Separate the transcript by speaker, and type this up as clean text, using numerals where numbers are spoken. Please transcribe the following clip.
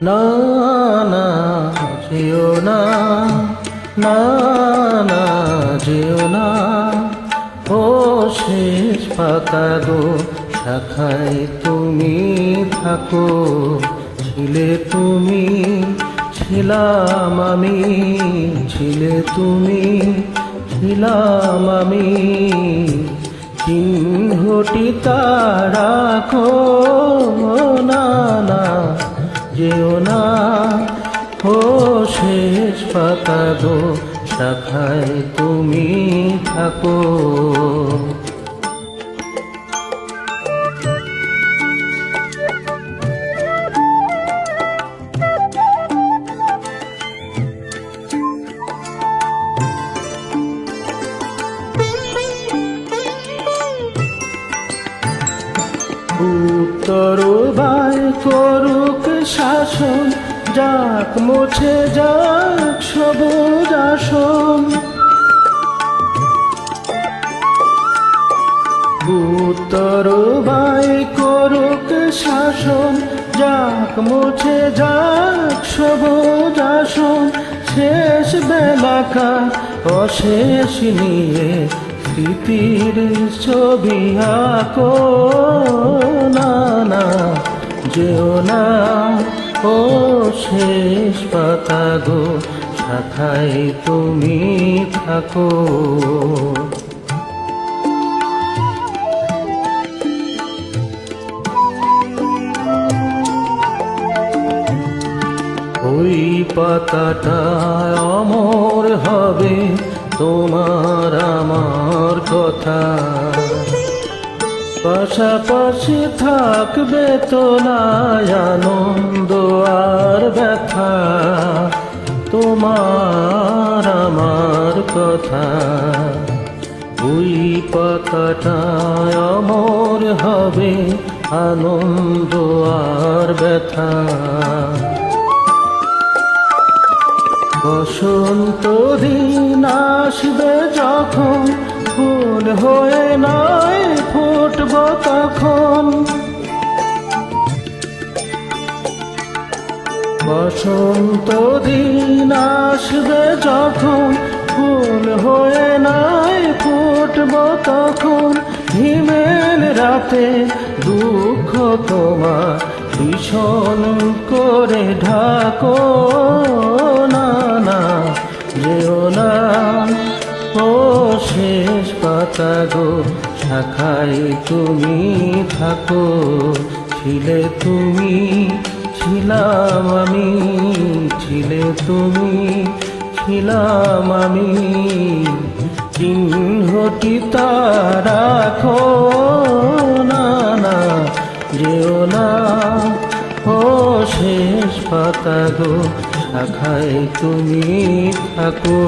Speaker 1: না না যেও না, না না যেও না, ও শেষ পাতা গো শাখায় তুমি থাকো। ছিলে তুমি, ছিলাম আমি, ছিলে তুমি, ছিলাম আমি, চিহ্নটি তারা রাখো। না না যেও না, ও শেষ পাতা গো শাখায় তুমি থাকো। উত্তর বাই করুক শাসন, যাক মুছে যাক সবুজ আসন। উত্তর বাই করুক শাসন, যাক মুছে যাক সবুজ আসন। শেষ বেলাকার অশেষ নিয়ে স্মৃতির ছবি আঁকো। না না যেও না, ও শেষ পাতা গো শাখায় তুমি থাকো। ওই পাতাটা অমর হবে তোমার আমার কথা, পাশাপাশি থাকবে তোলায় আনন্দ আর ব্যথা। তোমার আমার কথা, ওই পাতাটা অমর হবে আনন্দ আর ব্যথা। বসন্ত দিন আসবে যখন, ফুল হয়ে নয় ফুটব তখন। বসন্ত দিন আসবে যখন, ফুল হয়ে নয় ফুটব তখন। হিমেল রাতে দুঃখ তোমার ভীষণ করে ঢাকো। না না যেও না, ও শেষ পাতা গো শাখায় তুমি থাকো। ছিলে তুমি, ছিলাম আমি, ছিলে তুমি, ছিলাম আমি, চিহ্নটি তারা রাখো। না না যেও না, ও শেষ পাতা গো শাখায় তুমি থাকো।